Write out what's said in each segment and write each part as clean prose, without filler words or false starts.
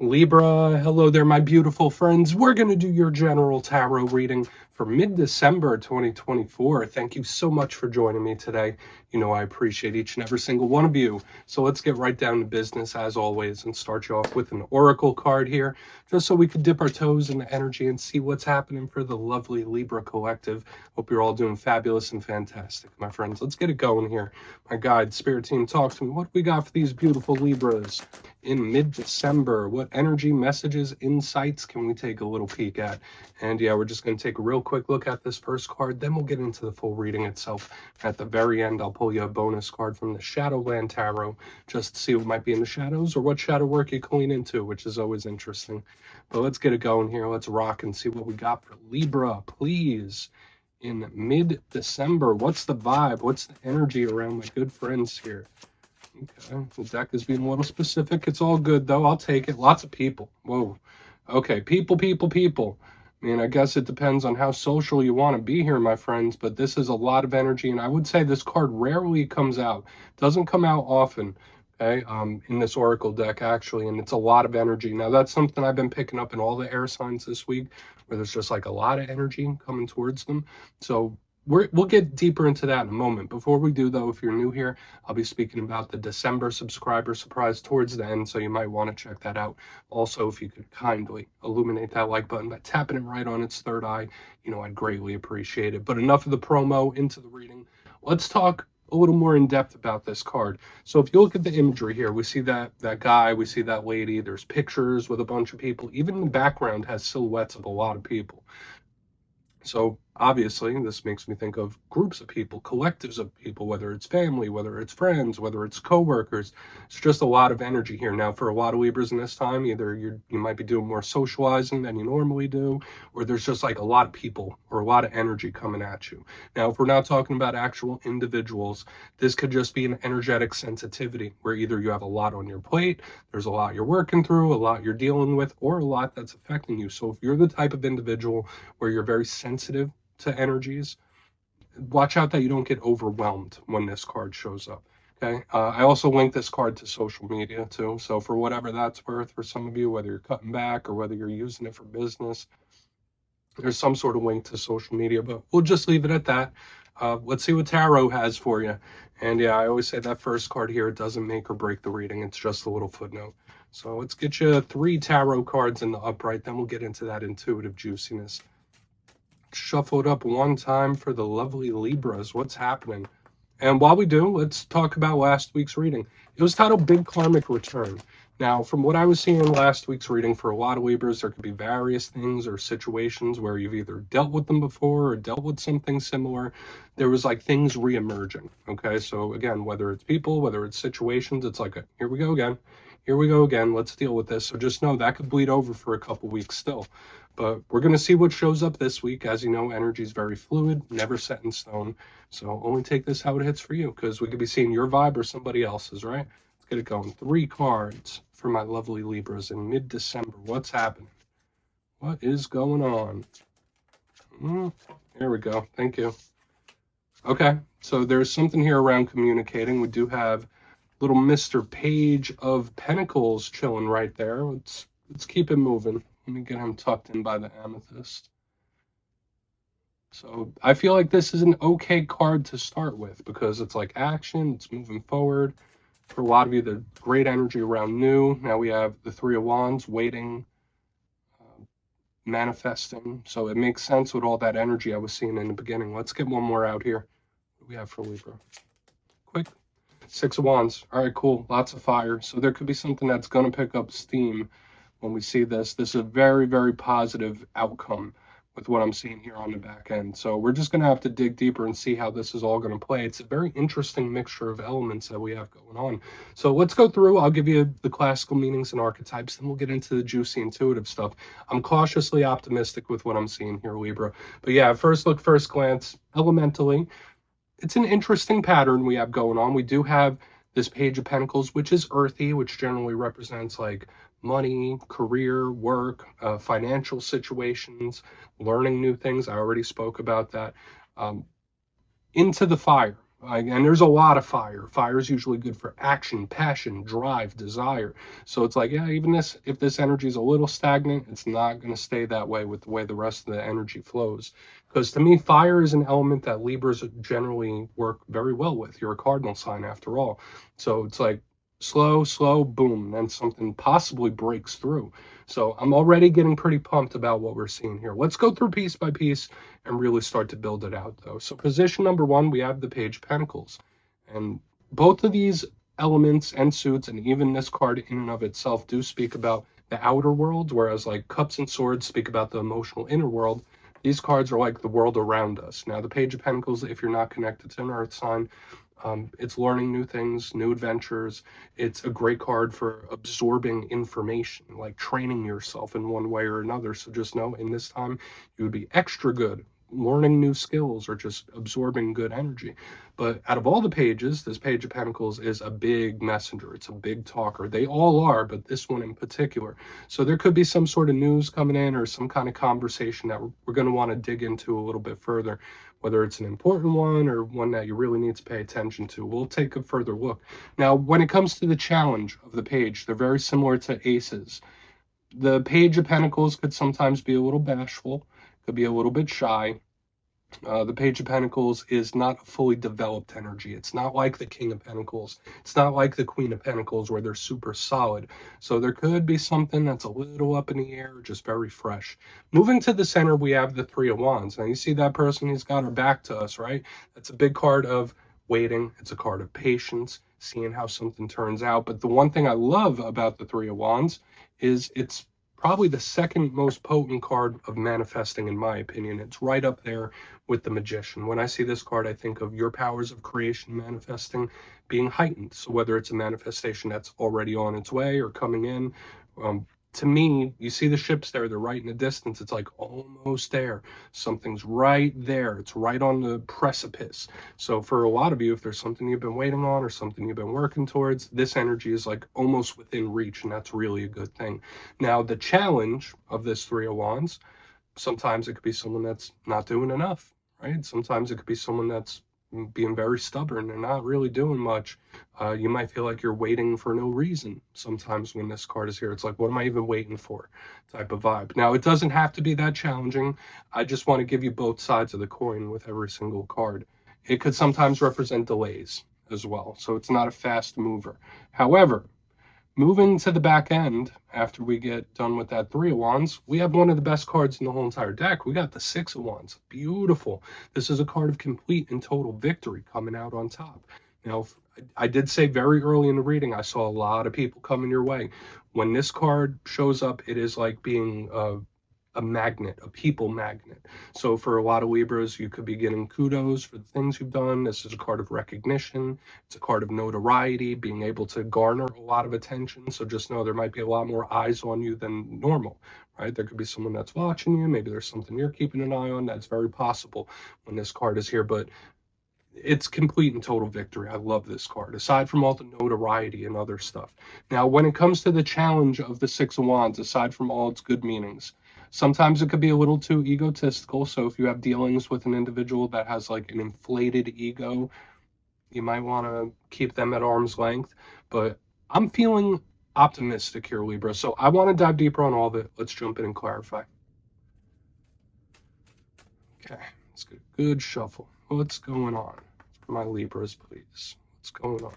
Libra, hello there, my beautiful friends. We're going to do your general tarot reading for mid-December 2024. Thank you so much for joining me today. You know, I appreciate each and every single one of you. So let's get right down to business as always and start you off with an oracle card here, just so we could dip our toes in the energy and see what's happening for the lovely Libra collective. Hope you're all doing fabulous and fantastic, my friends. Let's get it going here. My guide, spirit team, talk to me. What do we got for these beautiful Libras in mid-December? What energy, messages, insights can we take a little peek at? And yeah, we're just going to take a real quick look at this first card, then we'll get into the full reading itself. At the very end, I'll pull you a bonus card from the Shadowland Tarot, just to see what might be in the shadows or what shadow work you can lean into, which is always interesting. But let's get it going here. Let's rock and see what we got for Libra, please. In mid-December, what's the vibe? What's the energy around my good friends here? Okay, the deck is being a little specific. It's all good, though. I'll take it. Lots of people. Whoa. Okay, people. I mean, I guess it depends on how social you want to be here, my friends, but this is a lot of energy, and I would say this card rarely comes out. Doesn't come out often, okay, in this oracle deck, actually, and it's a lot of energy. Now, that's something I've been picking up in all the air signs this week, where there's just like a lot of energy coming towards them. So we'll get deeper into that in a moment. Before we do, though, if you're new here, I'll be speaking about the December subscriber surprise towards the end, so you might want to check that out. Also, if you could kindly illuminate that like button by tapping it right on its third eye, you know, I'd greatly appreciate it. But enough of the promo, into the reading. Let's talk a little more in depth about this card. So if you look at the imagery here, we see that guy, we see that lady, there's pictures with a bunch of people. Even the background has silhouettes of a lot of people. So obviously, this makes me think of groups of people, collectives of people, whether it's family, whether it's friends, whether it's coworkers. It's just a lot of energy here. Now, for a lot of Libras in this time, either you might be doing more socializing than you normally do, or there's just like a lot of people or a lot of energy coming at you. Now, if we're not talking about actual individuals, this could just be an energetic sensitivity where either you have a lot on your plate, there's a lot you're working through, a lot you're dealing with, or a lot that's affecting you. So if you're the type of individual where you're very sensitive to energies, watch out that you don't get overwhelmed when this card shows up. Okay, I also linked this card to social media too, so for whatever that's worth for some of you, whether you're cutting back or whether you're using it for business, there's some sort of link to social media, but we'll just leave it at that. Let's see what tarot has for you. And yeah, I always say that first card here, it doesn't make or break the reading, it's just a little footnote. So let's get you 3 tarot cards in the upright, then we'll get into that intuitive juiciness. Shuffle it up one time for the lovely Libras. What's happening? And while we do, let's talk about last week's reading. It was titled Big Karmic Return. Now, from what I was seeing in last week's reading, for a lot of Libras, there could be various things or situations where you've either dealt with them before or dealt with something similar. There was like things re-emerging. Okay, so again, whether it's people, whether it's situations, it's like, here we go again. Here we go again. Let's deal with this. So just know that could bleed over for a couple weeks still. But we're going to see what shows up this week. As you know, energy is very fluid, never set in stone. So only take this how it hits for you, because we could be seeing your vibe or somebody else's, right? Let's get it going. 3 cards for my lovely Libras in mid-December. What's happening? What is going on? There we go. Thank you. Okay, so there's something here around communicating. We do have little Mr. Page of Pentacles chilling right there. Let's keep it moving. Let me get him tucked in by the amethyst. So I feel like this is an okay card to start with, because it's like action, it's moving forward. For a lot of you, the great energy around new. Now we have the 3 of Wands, waiting, manifesting. So it makes sense with all that energy I was seeing in the beginning. Let's get one more out here. What do we have for Libra? Quick. 6 of Wands. All right, cool. Lots of fire. So there could be something that's going to pick up steam when we see this. This is a very, very positive outcome with what I'm seeing here on the back end. So we're just going to have to dig deeper and see how this is all going to play. It's a very interesting mixture of elements that we have going on. So let's go through. I'll give you the classical meanings and archetypes, then we'll get into the juicy intuitive stuff. I'm cautiously optimistic with what I'm seeing here, Libra. But yeah, first look, first glance, elementally, it's an interesting pattern we have going on. We do have this Page of Pentacles, which is earthy, which generally represents like money, career, work, financial situations, learning new things. I already spoke about that. Into the fire. And there's a lot of fire. Fire is usually good for action, passion, drive, desire. So it's like, yeah, even this, if this energy is a little stagnant, it's not going to stay that way with the way the rest of the energy flows. Because to me, fire is an element that Libras generally work very well with. You're a cardinal sign after all. So it's like slow, slow, boom, then something possibly breaks through. So I'm already getting pretty pumped about what we're seeing here. Let's go through piece by piece and really start to build it out, though. So position number one, we have the Page of Pentacles. And both of these elements and suits, and even this card in and of itself, do speak about the outer world, whereas like Cups and Swords speak about the emotional inner world. These cards are like the world around us. Now, the Page of Pentacles, if you're not connected to an earth sign, it's learning new things, new adventures. It's a great card for absorbing information, like training yourself in one way or another. So just know in this time, you would be extra good learning new skills or just absorbing good energy. But out of all the pages, this Page of Pentacles is a big messenger. It's a big talker. They all are, but this one in particular. So there could be some sort of news coming in or some kind of conversation that we're going to want to dig into a little bit further, whether it's an important one or one that you really need to pay attention to. We'll take a further look. Now, when it comes to the challenge of the page, they're very similar to aces. The Page of Pentacles could sometimes be a little bashful, could be a little bit shy. The Page of Pentacles is not a fully developed energy. It's not like the King of Pentacles. It's not like the Queen of Pentacles where they're super solid. So there could be something that's a little up in the air, just very fresh. Moving to the center, we have the Three of Wands. Now you see that person, he's got her back to us, right? That's a big card of waiting. It's a card of patience, seeing how something turns out. But the one thing I love about the Three of Wands is it's probably the second most potent card of manifesting, in my opinion. It's right up there with the Magician. When I see this card, I think of your powers of creation manifesting being heightened. So whether it's a manifestation that's already on its way or coming in, to me, you see the ships there, they're right in the distance. It's like almost there. Something's right there. It's right on the precipice. So for a lot of you, if there's something you've been waiting on or something you've been working towards, this energy is like almost within reach, and that's really a good thing. Now, the challenge of this Three of Wands, sometimes it could be someone that's not doing enough, right? Sometimes it could be someone that's being very stubborn and not really doing much. You might feel like you're waiting for no reason. Sometimes when this card is here, it's like, what am I even waiting for type of vibe. Now, it doesn't have to be that challenging. I just want to give you both sides of the coin with every single card. It could sometimes represent delays as well. So it's not a fast mover. However, moving to the back end, after we get done with that Three of Wands, we have one of the best cards in the whole entire deck. We got the Six of Wands. Beautiful. This is a card of complete and total victory coming out on top. Now, I did say very early in the reading, I saw a lot of people coming your way. When this card shows up, it is like being a magnet, a people magnet. So for a lot of Libras, you could be getting kudos for the things you've done. This is a card of recognition. It's a card of notoriety, being able to garner a lot of attention. So just know there might be a lot more eyes on you than normal, right? There could be someone that's watching you. Maybe there's something you're keeping an eye on. That's very possible when this card is here, but it's complete and total victory. I love this card, aside from all the notoriety and other stuff. Now, when it comes to the challenge of the Six of Wands, aside from all its good meanings, sometimes it could be a little too egotistical. So if you have dealings with an individual that has like an inflated ego, you might want to keep them at arm's length. But I'm feeling optimistic here, Libra. So I want to dive deeper on all of it. Let's jump in and clarify. Okay, let's get a good shuffle. What's going on? For my Libras, please. What's going on?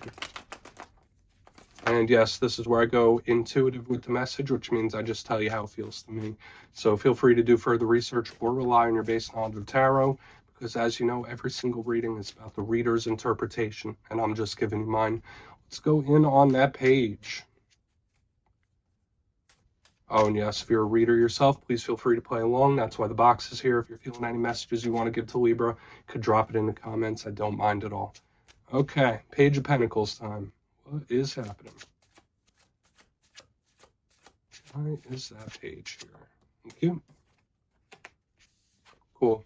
And yes, this is where I go intuitive with the message, which means I just tell you how it feels to me. So feel free to do further research or rely on your base knowledge of tarot, because as you know, every single reading is about the reader's interpretation, and I'm just giving you mine. Let's go in on that page. Oh, and yes, if you're a reader yourself, please feel free to play along. That's why the box is here. If you're feeling any messages you want to give to Libra, you could drop it in the comments. I don't mind at all. Okay, Page of Pentacles time. What is happening? Why is that page here? Thank you. Cool.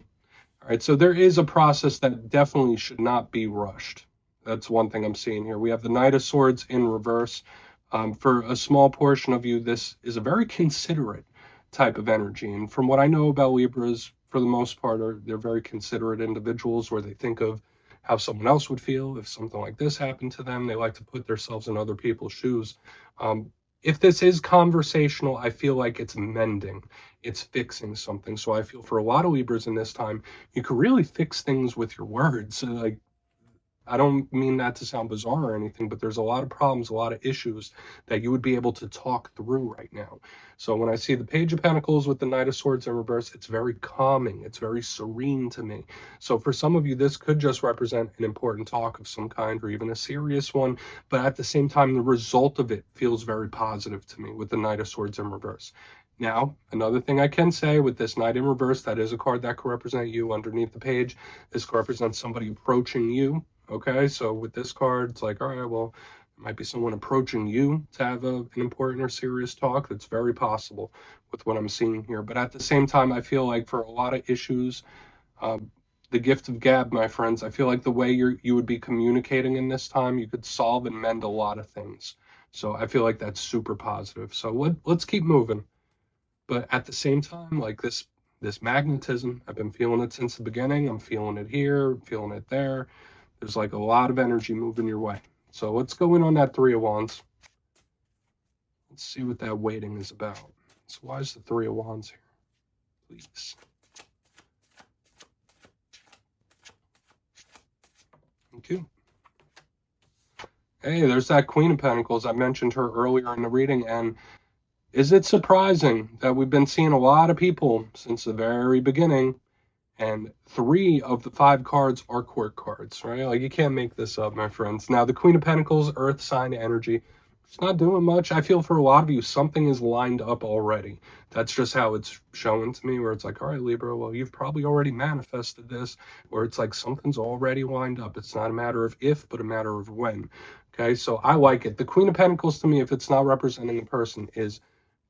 All right, so there is a process that definitely should not be rushed. That's one thing I'm seeing here. We have the Knight of Swords in reverse. For a small portion of you, this is a very considerate type of energy. And from what I know about Libras, for the most part, they're very considerate individuals where they think of how someone else would feel if something like this happened to them. They like to put themselves in other people's shoes. If this is conversational, I feel like it's mending, it's fixing something. So I feel for a lot of Libras in this time, you could really fix things with your words. Like, I don't mean that to sound bizarre or anything, but there's a lot of problems, a lot of issues that you would be able to talk through right now. So when I see the Page of Pentacles with the Knight of Swords in reverse, it's very calming. It's very serene to me. So for some of you, this could just represent an important talk of some kind or even a serious one. But at the same time, the result of it feels very positive to me with the Knight of Swords in reverse. Now, another thing I can say with this Knight in reverse, that is a card that could represent you underneath the page. This could represent somebody approaching you. Okay, so with this card, it's like, all right, well, there might be someone approaching you to have an important or serious talk. That's very possible with what I'm seeing here. But at the same time, I feel like for a lot of issues, the gift of gab, my friends, I feel like the way you would be communicating in this time, you could solve and mend a lot of things. So I feel like that's super positive. So let's keep moving. But at the same time, like this magnetism, I've been feeling it since the beginning. I'm feeling it here, I'm feeling it there. There's like a lot of energy moving your way. So let's go in on that Three of Wands. Let's see what that waiting is about. So why is the Three of Wands here? Please. Thank you. Hey, there's that Queen of Pentacles. I mentioned her earlier in the reading. And is it surprising that we've been seeing a lot of people since the very beginning, and 3 of the 5 cards are court cards, right? Like, you can't make this up, my friends. Now, the Queen of Pentacles, Earth sign energy, it's not doing much. I feel for a lot of you, something is lined up already. That's just how it's showing to me, where it's like, all right, Libra, well, you've probably already manifested this, where it's like something's already lined up. It's not a matter of if, but a matter of when. Okay, so I like it. The Queen of Pentacles, to me, if it's not representing a person, is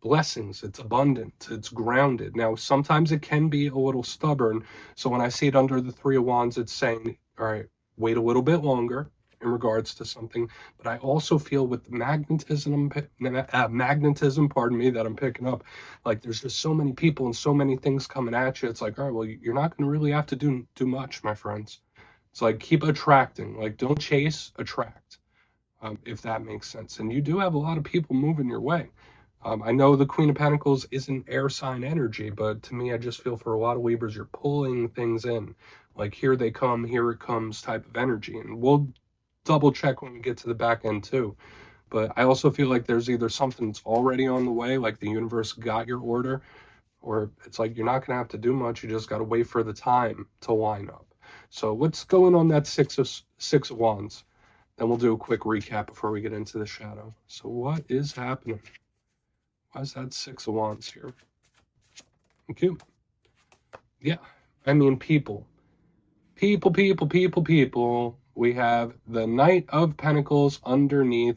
blessings. It's abundant, it's grounded. Now sometimes it can be a little stubborn, so when I see it under the Three of Wands, it's saying, all right, wait a little bit longer in regards to something. But I also feel with the magnetism, pardon me, that I'm picking up, like there's just so many people and so many things coming at you. It's like, all right, well, you're not going to really have to do much, my friends. It's like, keep attracting. Like, don't chase, attract, if that makes sense. And you do have a lot of people moving your way. I know the Queen of Pentacles isn't air sign energy, but to me, I just feel for a lot of Libras, you're pulling things in. Like, here they come, here it comes type of energy. And we'll double check when we get to the back end too. But I also feel like there's either something that's already on the way, like the universe got your order, or it's like you're not going to have to do much. You just got to wait for the time to line up. So let's go in on that Six of Wands. Then we'll do a quick recap before we get into the shadow. So what is happening? Why is that Six of Wands here? Thank you. Yeah, I mean, people. We have the Knight of Pentacles underneath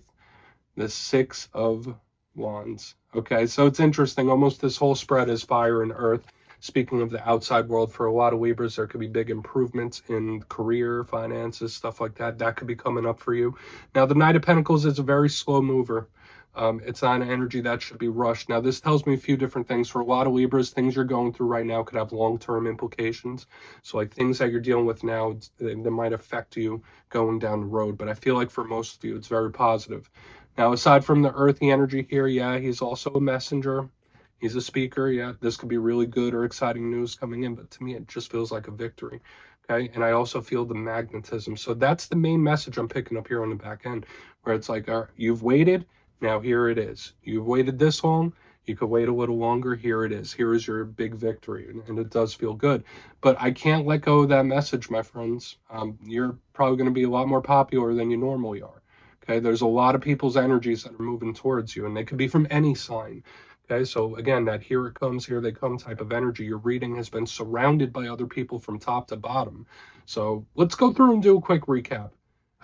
the Six of Wands. Okay, so it's interesting. Almost this whole spread is fire and earth. Speaking of the outside world, for a lot of Libras, there could be big improvements in career, finances, stuff like that. That could be coming up for you. Now, the Knight of Pentacles is a very slow mover. It's not an energy that should be rushed. Now, this tells me a few different things. For a lot of Libras, things you're going through right now could have long-term implications. So, like, things that you're dealing with now, they might affect you going down the road. But I feel like for most of you, it's very positive. Now, aside from the earthy energy here, yeah, he's also a messenger. He's a speaker. Yeah, this could be really good or exciting news coming in. But to me, it just feels like a victory. Okay, and I also feel the magnetism. So that's the main message I'm picking up here on the back end, where it's like, you've waited. Now here it is. You've waited this long. You could wait a little longer. Here it is. Here is your big victory. And it does feel good. But I can't let go of that message, my friends. You're probably going to be a lot more popular than you normally are. Okay, there's a lot of people's energies that are moving towards you, and they could be from any sign. Okay, so again, that here it comes, here they come type of energy. Your reading has been surrounded by other people from top to bottom. So let's go through and do a quick recap.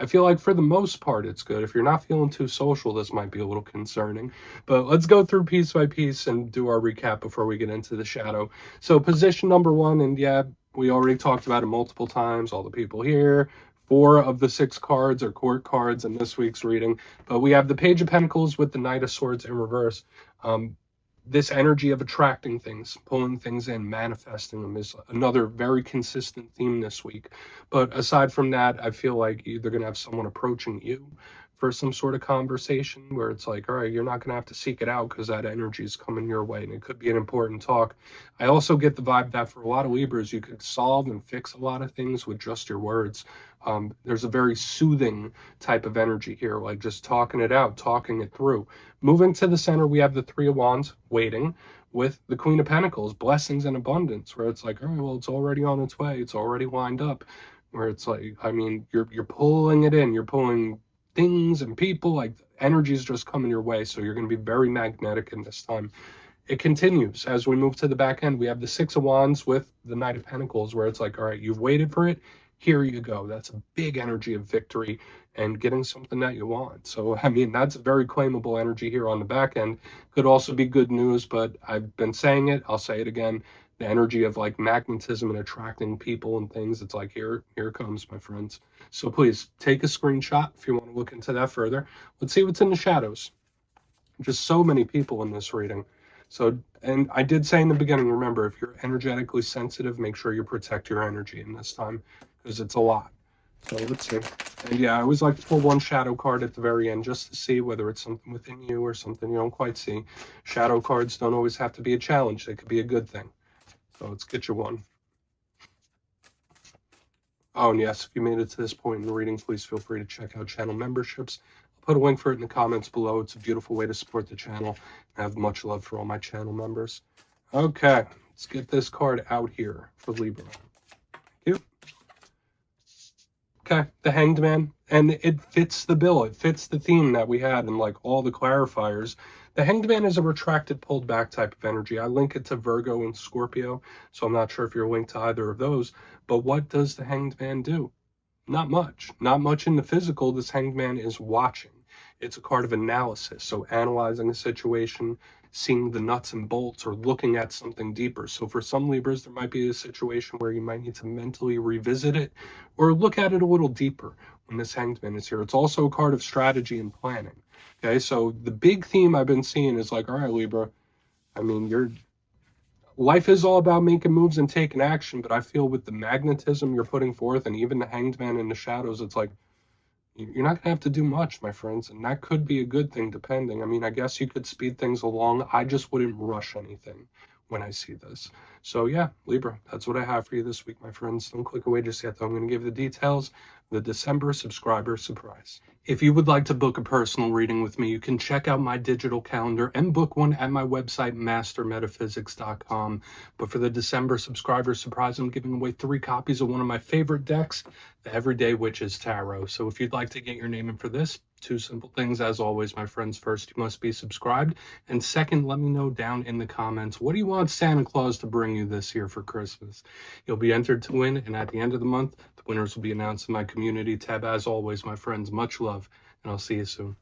I feel like for the most part, it's good. If you're not feeling too social, this might be a little concerning. But let's go through piece by piece and do our recap before we get into the shadow. So position number 1, and yeah, we already talked about it multiple times, all the people here. 4 of the 6 cards are court cards in this week's reading. But we have the Page of Pentacles with the Knight of Swords in reverse. this energy of attracting things, pulling things in, manifesting them is another very consistent theme this week. But aside from that, I feel like you're going to have someone approaching you for some sort of conversation where it's like, all right, you're not going to have to seek it out because that energy is coming your way, and it could be an important talk. I also get the vibe that for a lot of Libras, you could solve and fix a lot of things with just your words. There's a very soothing type of energy here, like just talking it out, talking it through. Moving to the center, we have the Three of Wands waiting with the Queen of Pentacles, blessings and abundance, where it's like, all right, well, it's already on its way. It's already lined up, where it's like, I mean, you're pulling it in, you're pulling things and people, like energy is just coming your way. So you're going to be very magnetic in this time. It continues as we move to the back end. We have the Six of Wands with the Knight of Pentacles, where it's like, all right, you've waited for it. Here you go. That's a big energy of victory and getting something that you want. So, I mean, that's a very claimable energy here on the back end. Could also be good news, but I've been saying it. I'll say it again. The energy of like magnetism and attracting people and things. It's like, here it comes, my friends. So please take a screenshot if you want to look into that further. Let's see what's in the shadows. Just so many people in this reading. So, and I did say in the beginning, remember, if you're energetically sensitive, make sure you protect your energy in this time because it's a lot. So let's see. And yeah, I always like to pull one shadow card at the very end just to see whether it's something within you or something you don't quite see. Shadow cards don't always have to be a challenge. They could be a good thing. So let's get you one. Oh, and yes, if you made it to this point in the reading, please feel free to check out channel memberships. I'll put a link for it in the comments below. It's a beautiful way to support the channel. I have much love for all my channel members. Okay, let's get this card out here for Libra. Thank you. Okay, the Hanged Man, and it fits the bill. It fits the theme that we had in like all the clarifiers. The Hanged Man is a retracted, pulled back type of energy. I link it to Virgo and Scorpio, so I'm not sure if you're linked to either of those. But what does the Hanged Man do? Not much. Not much in the physical. This Hanged Man is watching. It's a card of analysis, so analyzing a situation, seeing the nuts and bolts, or looking at something deeper. So for some Libras, there might be a situation where you might need to mentally revisit it or look at it a little deeper when this Hanged Man is here. It's also a card of strategy and planning. Okay, so the big theme I've been seeing is like, all right, Libra, I mean, life is all about making moves and taking action, but I feel with the magnetism you're putting forth and even the Hanged Man in the shadows, it's like, you're not going to have to do much, my friends, and that could be a good thing, depending. I mean, I guess you could speed things along. I just wouldn't rush anything when I see this. So yeah, Libra, that's what I have for you this week, my friends. Don't click away just yet, though. I'm going to give the details of the December subscriber surprise. If you would like to book a personal reading with me, you can check out my digital calendar and book one at my website, mastermetaphysics.com. But for the December subscriber surprise, I'm giving away 3 copies of one of my favorite decks, the Everyday Witches Tarot. So if you'd like to get your name in for this, 2 simple things as always, my friends. First, you must be subscribed. And second, let me know down in the comments, what do you want Santa Claus to bring you this year for Christmas? You'll be entered to win, and at the end of the month, the winners will be announced in my community tab. As always, my friends, much love, and I'll see you soon.